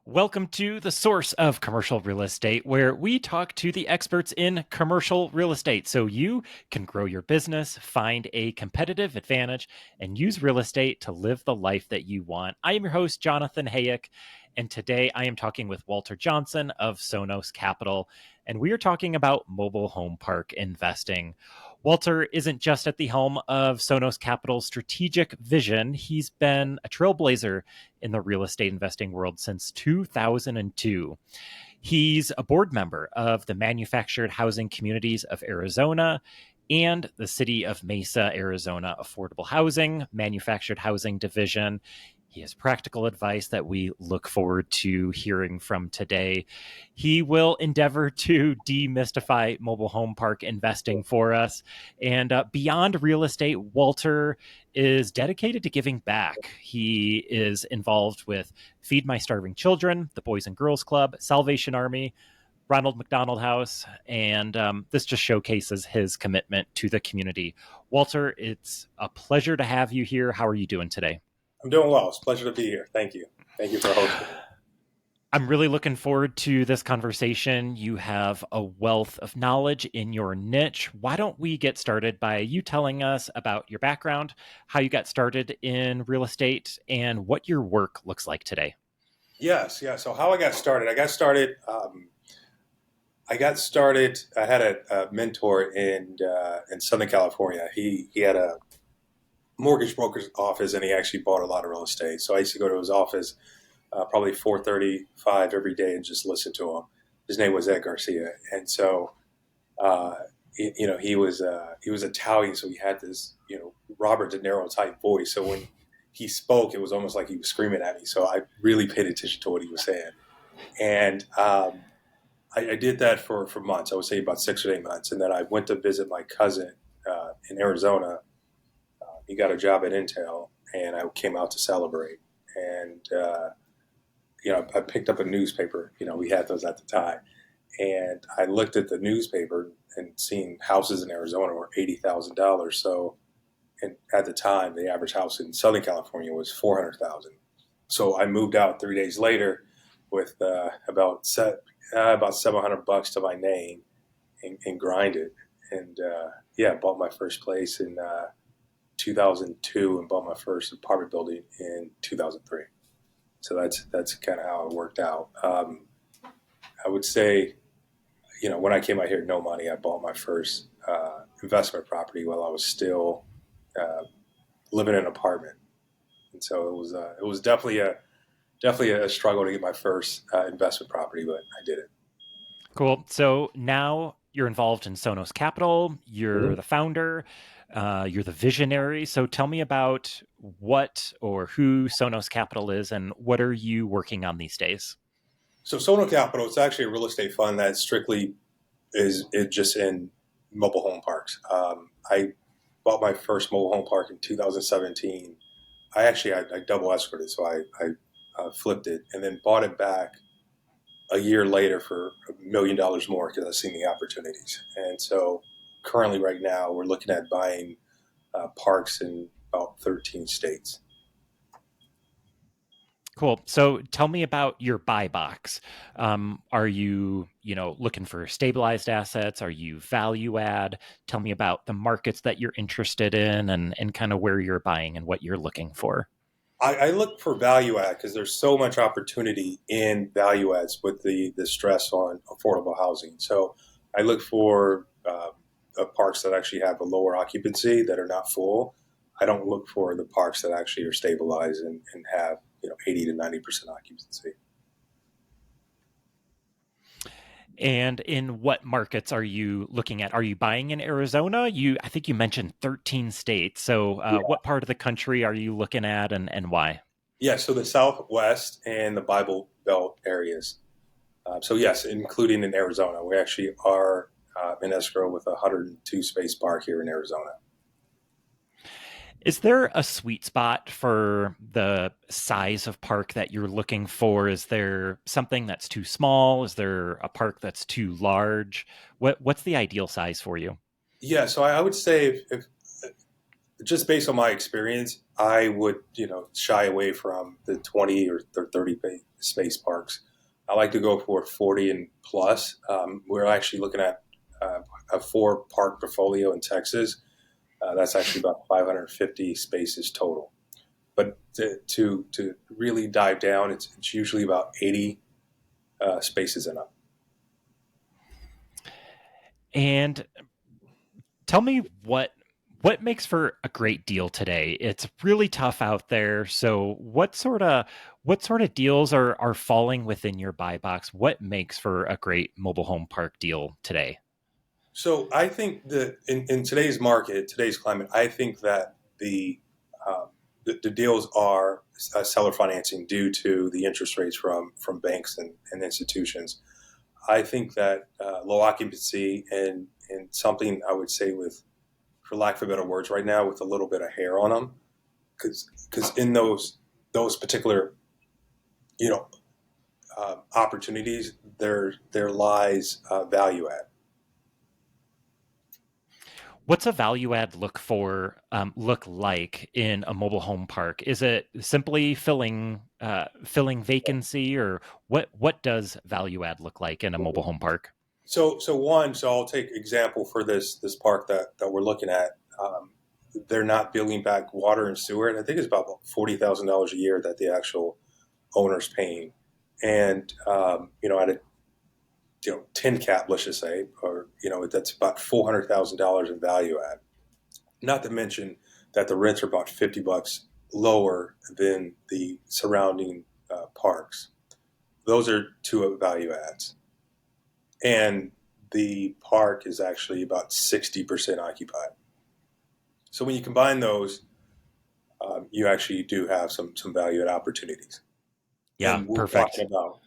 Welcome to the source of commercial real estate, where we talk to the experts in commercial real estate so you can grow your business, find a competitive advantage, and use real estate to live the life that you want. I am your host, Jonathan Hayek, and today I am talking with Walter Johnson of Sonos Capital, and we are talking about mobile home park investing. Walter isn't just at the helm of Sonos Capital's strategic vision, he's been a trailblazer in the real estate investing world since 2002. He's a board member of the Manufactured Housing Communities of Arizona and the City of Mesa, Arizona Affordable Housing Manufactured Housing Division. He has practical advice that we look forward to hearing from today. He will endeavor to demystify mobile home park investing for us. And beyond real estate, Walter is dedicated to giving back. He is involved with Feed My Starving Children, the Boys and Girls Club, Salvation Army, Ronald McDonald House, and this just showcases his commitment to the community. Walter, it's a pleasure to have you here. How are you doing today? I'm doing well. It's a pleasure to be here. Thank you. Thank you for hosting. I'm really looking forward to this conversation. You have a wealth of knowledge in your niche. Why don't we get started by you telling us about your background, how you got started in real estate, and what your work looks like today? Yes, yeah. So how I got started? I had a mentor in Southern California. He had a mortgage broker's office, and he actually bought a lot of real estate. So I used to go to his office probably 4:35 every day and just listen to him. His name was Ed Garcia, and so he was Italian, so he had this Robert De Niro type voice. So when he spoke, it was almost like he was screaming at me. So I really paid attention to what he was saying, and I did that for months. I would say about 6 or 8 months, and then I went to visit my cousin in Arizona. He got a job at Intel, and I came out to celebrate. And I picked up a newspaper. We had those at the time, and I looked at the newspaper and seen houses in Arizona were $80,000. So, and at the time, the average house in Southern California was 400,000. So I moved out 3 days later with about $700 to my name and grinded. And bought my first place in 2002 and bought my first apartment building in 2003. So that's kind of how it worked out. I would say, when I came out here, no money, I bought my first investment property while I was still living in an apartment, and so it was definitely a struggle to get my first investment property, but I did it. Cool. So now you're involved in Sonos Capital. You're Mhm. the founder. You're the visionary. So tell me about what or who Sonos Capital is and what are you working on these days? So Sono Capital, it's actually a real estate fund that strictly is just in mobile home parks. I bought my first mobile home park in 2017. I double escorted, so I flipped it and then bought it back a year later for $1 million more because I've seen the opportunities. And so currently, right now, we're looking at buying parks in about 13 states. Cool. So tell me about your buy box. Are you, looking for stabilized assets? Are you value add? Tell me about the markets that you're interested in and kind of where you're buying and what you're looking for. I look for value add because there's so much opportunity in value adds with the stress on affordable housing. So I look for parks that actually have a lower occupancy that are not full. I don't look for the parks that actually are stabilized and have 80 to 90% occupancy. And in what markets are you looking at? Are you buying in Arizona? I think you mentioned 13 states. So what part of the country are you looking at and why? Yeah, so the Southwest and the Bible Belt areas. So yes, including in Arizona, we actually are in escrow with a 102 space park here in Arizona. Is there a sweet spot for the size of park that you're looking for? Is there something that's too small? Is there a park that's too large? What's the ideal size for you? Yeah, so I would say if just based on my experience, I would, shy away from the 20 or 30 space parks. I like to go for 40 and plus. We're actually looking at a 4 park portfolio in Texas. That's actually about 550 spaces total. But to really dive down, it's usually about 80 spaces and up. And tell me what makes for a great deal today. It's really tough out there. So what sort of deals are falling within your buy box? What makes for a great mobile home park deal today? So I think that in today's market, today's climate, I think that uh, the deals are seller financing due to the interest rates from banks and institutions. I think that low occupancy and something I would say with, for lack of better words, right now with a little bit of hair on them, because in those particular you know opportunities, there lies value add. What's a value add look like in a mobile home park? Is it simply filling vacancy, or what does value add look like in a mobile home park? So I'll take example for this park that we're looking at. They're not building back water and sewer, and I think it's about $40,000 a year that the actual owner's paying. And at a 10 cap, let's just say, or that's about $400,000 in value add. Not to mention that the rents are about $50 lower than the surrounding parks. Those are two value adds, and the park is actually about 60% occupied. So when you combine those, you actually do have some value add opportunities. Yeah, And we're perfect. talking about,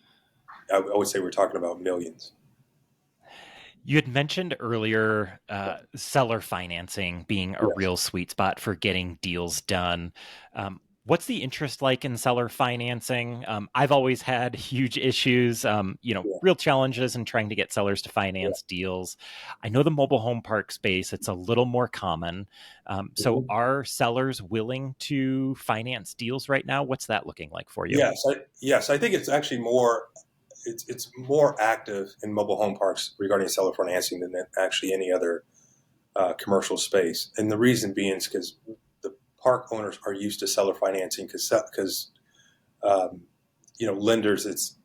I would say we're talking about millions. You had mentioned earlier seller financing being a Yes. real sweet spot for getting deals done. What's the interest like in seller financing? I've always had huge issues, Yeah. real challenges in trying to get sellers to Yeah. finance deals. I know the mobile home park space, it's a little more common. So Mhm. are sellers willing to finance deals right now? What's that looking like for you? Yes. I think it's actually more. It's more active in mobile home parks regarding seller financing than actually any other commercial space. And the reason being is because the park owners are used to seller financing because lenders, it's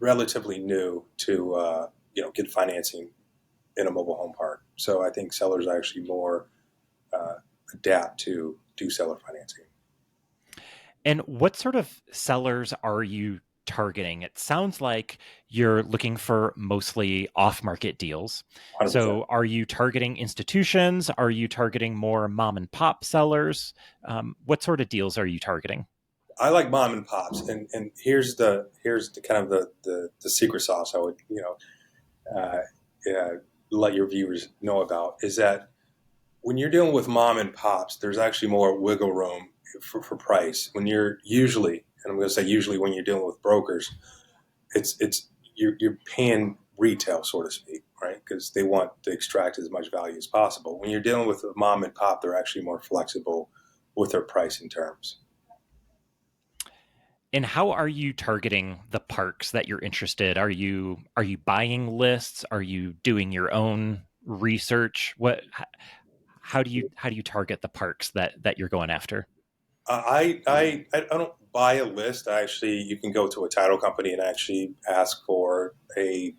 relatively new to get financing in a mobile home park. So I think sellers are actually more uh, adapt to do seller financing. And what sort of sellers are you targeting? It sounds like you're looking for mostly off market deals. 100%. So, are you targeting institutions? Are you targeting more mom and pop sellers? What sort of deals are you targeting? I like mom and pops, and here's the kind of the secret sauce I would uh, uh, let your viewers know about is that when you're dealing with mom and pops, there's actually more wiggle room for price. When you're usually, and I'm going to say usually, when you're dealing with brokers, it's you're paying retail, so to speak, right? Because they want to extract as much value as possible. When you're dealing with a mom and pop, they're actually more flexible with their pricing terms. And how are you targeting the parks that you're interested? Are you buying lists? Are you doing your own research? How do you target the parks that you're going after? I don't buy a list. You can go to a title company and actually ask for a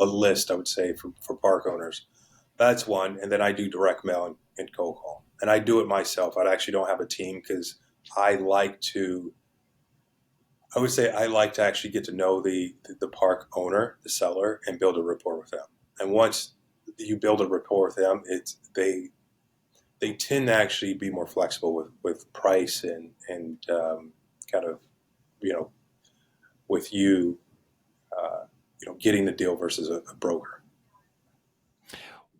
list. I would say for park owners, that's one. And then I do direct mail and cold call, and I do it myself. I actually don't have a team because I like to. I would say I like to actually get to know the park owner, the seller, and build a rapport with them. And once you build a rapport with them, they tend to actually be more flexible with price and kind of you know with getting the deal versus a broker.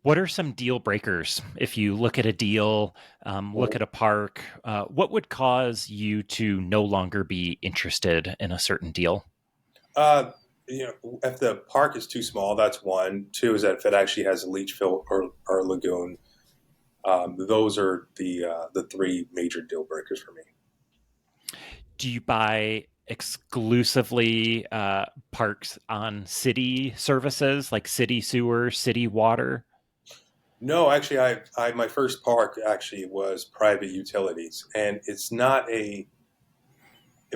What are some deal breakers? If you look at a deal, look at a park, what would cause you to no longer be interested in a certain deal? Uh, if the park is too small, that's one. Two is that if it actually has a leach field or a lagoon. Those are the three major deal breakers for me. Do you buy exclusively parks on city services like city sewer, city water? No, actually, my first park actually was private utilities, and it's not in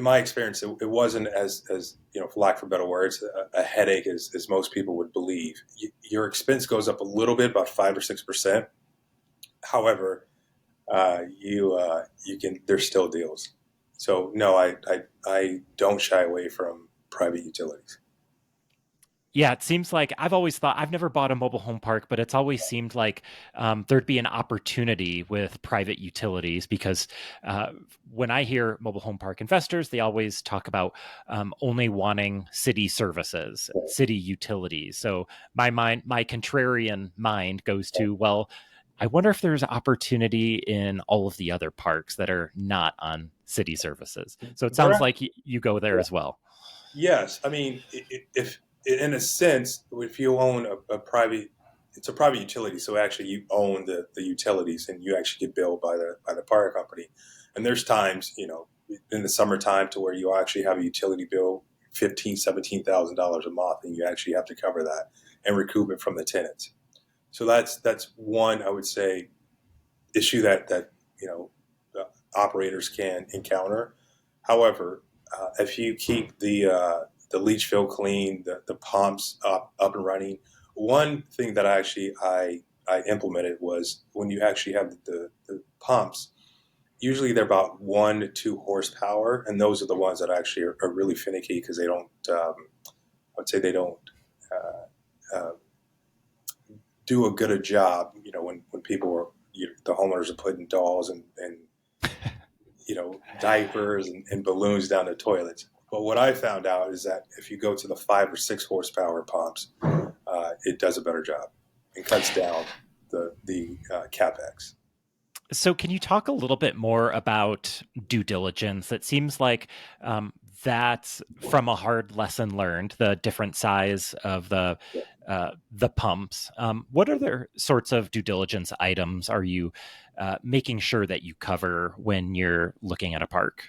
my experience, it wasn't as for lack of better words, a headache as most people would believe. Your expense goes up a little bit, about 5 or 6%. However, you can there's still deals. So no, I don't shy away from private utilities. Yeah, it seems like I've always thought I've never bought a mobile home park, but it's always seemed like there'd be an opportunity with private utilities because uh, when I hear mobile home park investors, they always talk about only wanting city services, city utilities. So my contrarian mind goes to, well, I wonder if there's opportunity in all of the other parks that are not on city services. So it There sounds are, like you go there as well. yes, I mean if in a sense, if you own a private, it's a private utility, so actually you own the utilities and you actually get billed by the power company. And there's times, in the summertime to where you actually have a utility bill 15, $17,000 a month, and you actually have to cover that and recoup it from the tenants. So that's one, I would say, issue that you know operators can encounter. However, if you keep the leach field clean, the pumps up and running, one thing that I implemented was when you actually have the pumps. Usually they're about 1 to 2 horsepower, and those are the ones that actually are really finicky because they don't. I would say they don't uh, do a good a job. When people are the homeowners are putting dolls and diapers and balloons down the toilets. But what I found out is that if you go to the 5 or 6 horsepower pumps, it does a better job and cuts down the capex. So, can you talk a little bit more about due diligence? It seems like that's from a hard lesson learned. The different size of the pumps. What other sorts of due diligence items are you making sure that you cover when you're looking at a park?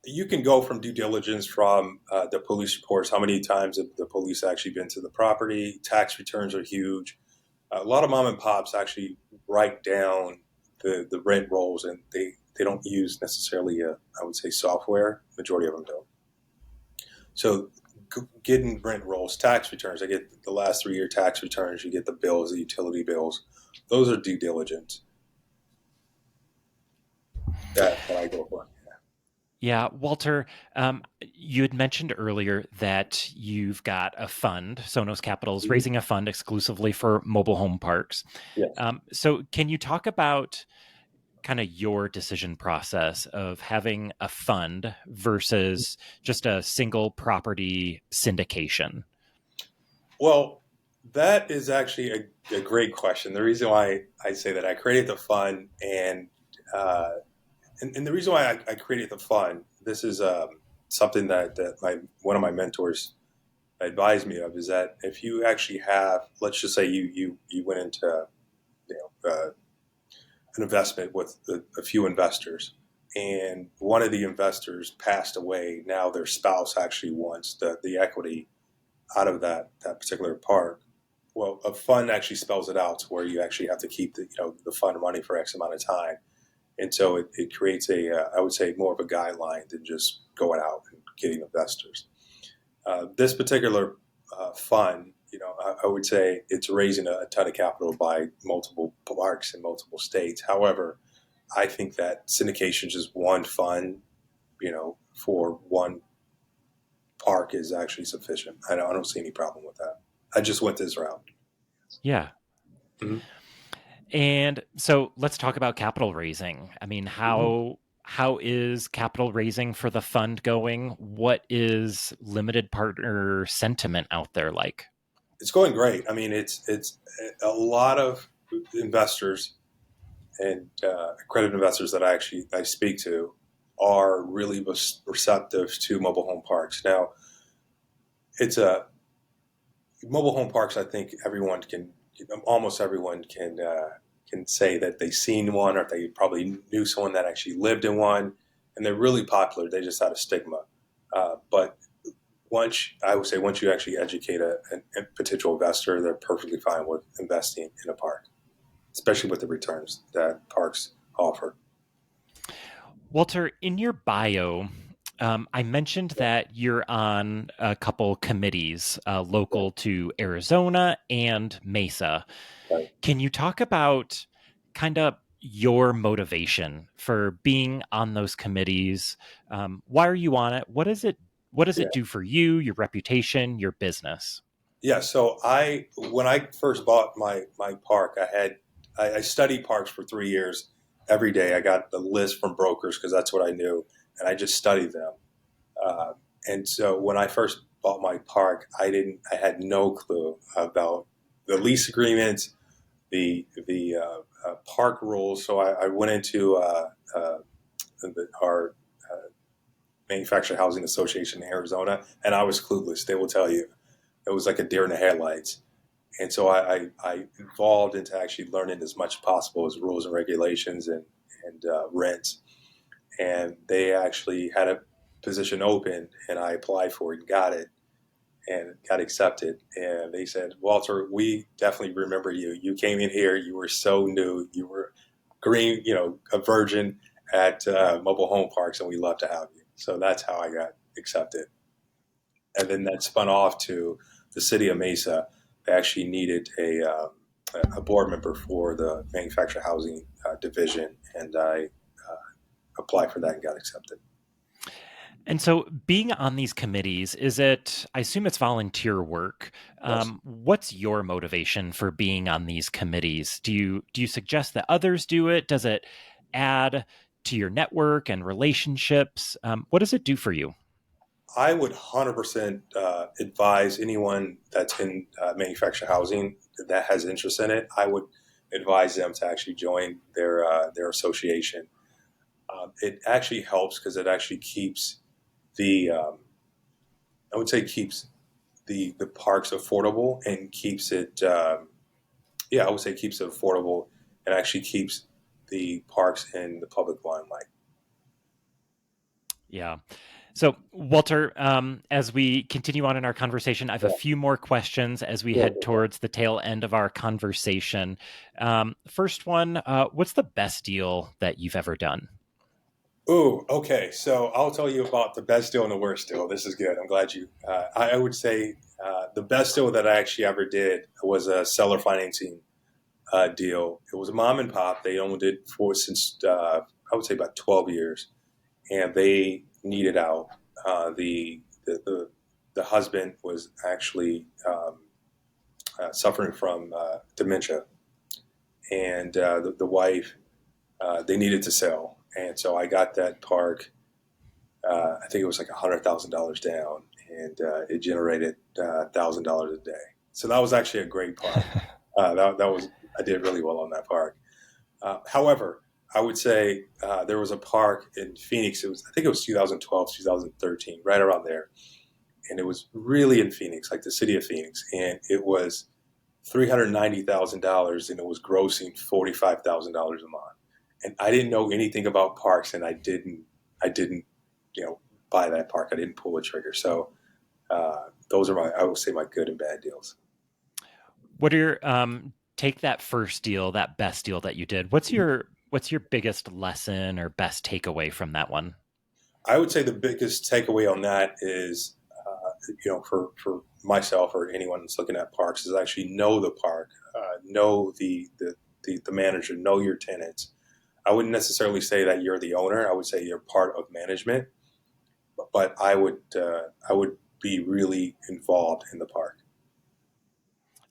You can go from due diligence from the police reports, how many times have the police actually been to the property. Tax returns are huge. A lot of mom and pops actually write down the rent rolls, and they don't use necessarily I would say software. Majority of them don't. So getting rent rolls, tax returns. I get the last 3 year tax returns. You get the bills, the utility bills. Those are due diligence that I go for. Yeah, Walter, you had mentioned earlier that you've got a fund. Sonos Capital is Mhm. raising a fund exclusively for mobile home parks. Yes. So, can you talk about kind of your decision process of having a fund versus just a single property syndication? Well, that is actually a great question. The reason why I say that I created the fund uh, and the reason why I created the fund, this is something that my one of my mentors advised me of, is that if you actually have, let's just say you went into you an investment with a few investors, and one of the investors passed away. Now their spouse actually wants the equity out of that particular park. Well, a fund actually spells it out to where you actually have to keep the fund running for X amount of time, and so it creates I would say more of a guideline than just going out and getting investors. This particular fund, I would say it's raising a ton of capital by multiple parks in multiple states. However, I think that syndication, just one fund, for one park, is actually sufficient. I don't see any problem with that. I just went this route. Yeah. Mhm. And so let's talk about capital raising. I mean, how is capital raising for the fund going? What is limited partner sentiment out there like? It's going great. I mean, it's a lot of investors and accredited investors that I speak to are really receptive to mobile home parks. Now, it's a mobile home parks. I think everyone can, almost everyone can say that they've seen one, or they probably knew someone that actually lived in one, and they're really popular. They just had a stigma. But I would say once you actually educate a potential investor, they're perfectly fine with investing in a park, especially with the returns that parks offer. Walter, in your bio, I mentioned that you're on a couple committees Right. local to Arizona and Mesa. Right. Can you talk about kind of your motivation for being on those committees? Why are you on it? What does Yeah. it do for you, your reputation, your business? Yeah. So when I first bought my park, I studied parks for 3 years every day. I got the list from brokers because that's what I knew, and I just studied them. Uh, and so when I first bought my park, I had no clue about the lease agreements, the park rules. So I went into our Manufactured Housing Association in Arizona, and I was clueless. They will tell you it was like a deer in the headlights. And so I evolved into actually learning as much as possible as rules and regulations and rents. And they actually had a position open, and I applied for it and got it and got accepted. And they said, Walter, we definitely remember you. You came in here, you were so new, you were green, a virgin at mobile home parks, and we love to have you. So that's how I got accepted. And then that spun off to the city of Mesa. They actually needed a board member for the manufactured housing division, and I applied for that and got accepted. And so, being on these committees, I assume it's volunteer work. Yes. What's your motivation for being on these committees? Do you suggest that others do it? Does it add to your network and relationships? What does it do for you? I would 100% advise anyone that's in manufactured housing that has interest in it. I would advise them to actually join their association. It actually helps because it actually keeps the I would say keeps the parks affordable and keeps it I would say keeps it affordable and actually keeps the parks in the public limelight. Yeah. So, Walter, as we continue on in our conversation, I have a Yeah. few more questions as we Yeah. head towards the tail end of our conversation. First one, what's the best deal that you've ever done? Ooh, okay. So I'll tell you about the best deal and the worst deal. This is good. I'm glad you. I would say the best deal that I actually ever did was a seller financing deal. It was a mom and pop. They owned it for since I would say about 12 years, and they needed out. The husband was actually suffering from dementia, and the wife they needed to sell, and so I got that park. I think it was like $100,000 down, and it generated $1,000 a day. So that was actually a great park. That was I did really well on that park. However, I would say there was a park in Phoenix. I think it was 2012, 2013, right around there, and it was really in Phoenix, like the city of Phoenix, and it was $390,000, and it was grossing $45,000 a month. And I didn't know anything about parks, and I didn't, you know, buy that park. I didn't pull the trigger. So those are I would say, my good and bad deals. What are your take that first deal, that best deal that you did? What's your biggest lesson or best takeaway from that one? I would say the biggest takeaway on that is, for myself or anyone that's looking at parks, is actually know the park, know the manager, know your tenants. I wouldn't necessarily say that you're the owner. I would say you're part of management, but I would be really involved in the park.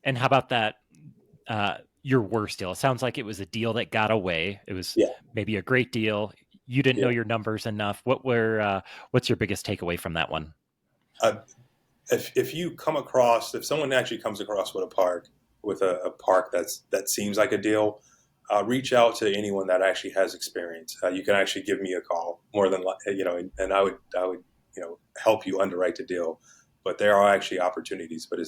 And how about that your worst deal? It sounds like it was a deal that got away. It was Yeah, maybe a great deal. You didn't know yeah. your numbers enough. What's your biggest takeaway from that one? Uh, if someone actually comes across with a park that seems like a deal, reach out to anyone that actually has experience. You can actually give me a call more than and I would help you underwrite the deal. But there are actually opportunities, but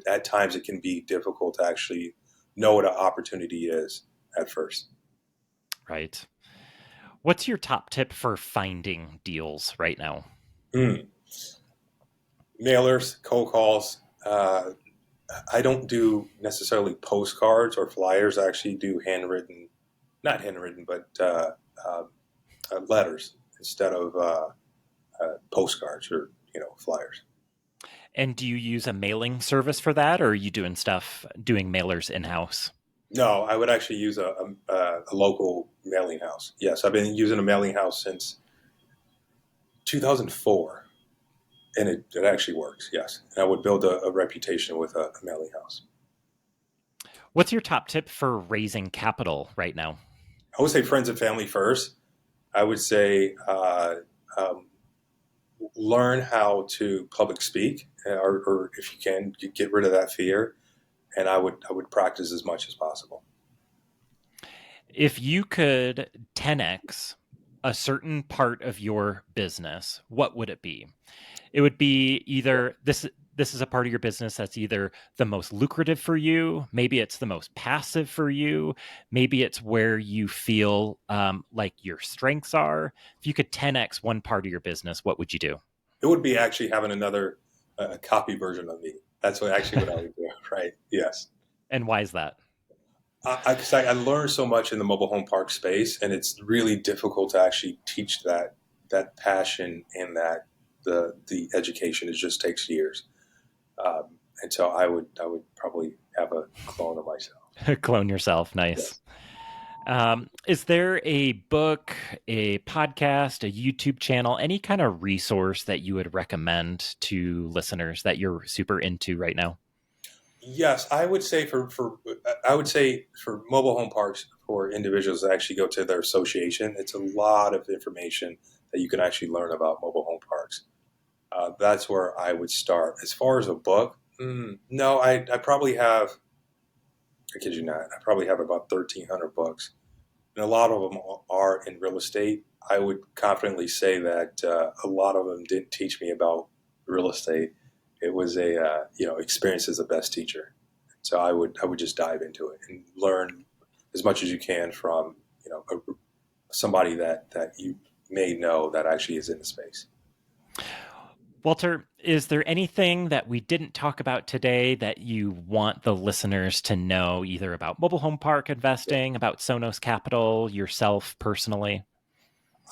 at times it can be difficult to actually know what an opportunity is at first. Right. What's your top tip for finding deals right now? Mm. Mailers, cold calls. I don't do necessarily postcards or flyers. I actually do handwritten, not handwritten, but uh, letters instead of postcards or flyers. And do you use a mailing service for that, or are you doing mailers in-house? No, I would actually use a local mailing house. Yes, I've been using a mailing house since 2004, and it actually works. Yes, and I would build a reputation with a mailing house. What's your top tip for raising capital right now? I would say friends and family first. I would say um, learn how to public speak, or if you can, get rid of that fear. And I would practice as much as possible. If you could 10x a certain part of your business, what would it be? It would be either this is a part of your business that's either the most lucrative for you, maybe it's the most passive for you, maybe it's where you feel like your strengths are. If you could 10x one part of your business, what would you do? It would be actually having another copy version of me. That's what I would do. Right? Yes. And why is that? 'Cause I learned so much in the mobile home park space, and it's really difficult to actually teach that passion and that the education. It just takes years. And so I would probably have a clone of myself. Clone yourself. Nice. Yes. Is there a book, a podcast, a YouTube channel, any kind of resource that you would recommend to listeners that you're super into right now? Yes, I would say for mobile home parks for individuals to actually go to their association, it's a lot of information that you can actually learn about mobile home parks. That's where I would start. As far as a book, no, I probably have. I kid you not. I probably have about 1,300 books, and a lot of them are in real estate. I would confidently say that a lot of them didn't teach me about real estate. It was experience is the best teacher. So I would just dive into it and learn as much as you can from somebody that you may know that actually is in the space. Walter, is there anything that we didn't talk about today that you want the listeners to know, either about mobile home park investing, about Sonos Capital, yourself personally?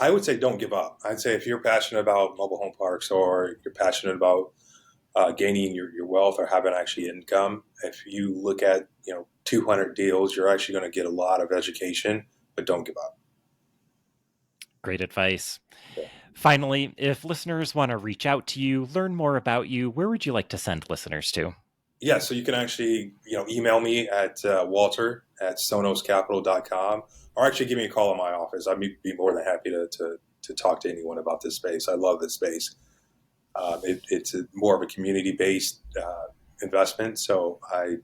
I would say don't give up. I'd say if you're passionate about mobile home parks or you're passionate about gaining your wealth or having actually income, if you look at 200 deals, you're actually going to get a lot of education, but don't give up. Great advice. Yeah. Finally, if listeners want to reach out to you, learn more about you, where would you like to send listeners to? Yeah, so you can actually email me at walter@sonoscapital.com, or actually give me a call in my office. I'd be more than happy to talk to anyone about this space. I love this space. It's more of a community-based investment, so I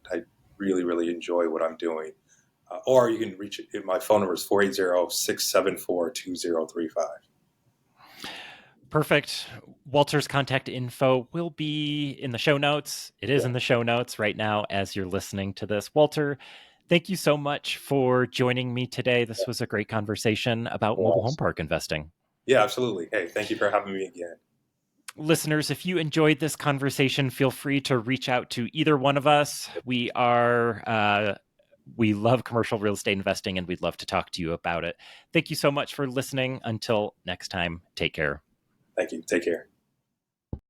really, really enjoy what I'm doing. Or you can reach it. My phone number is 480-674-2035. Perfect. Walter's contact info will be in the show notes. It is Yeah, in the show notes right now as you're listening to this. Walter, thank you so much for joining me today. This was a great conversation about mobile home park investing. yeah, absolutely. Hey, thank you for having me again. Listeners, if you enjoyed this conversation, feel free to reach out to either one of us. We love commercial real estate investing and we'd love to talk to you about it. Thank you so much for listening. Until next time, take care. Thank you. Take care.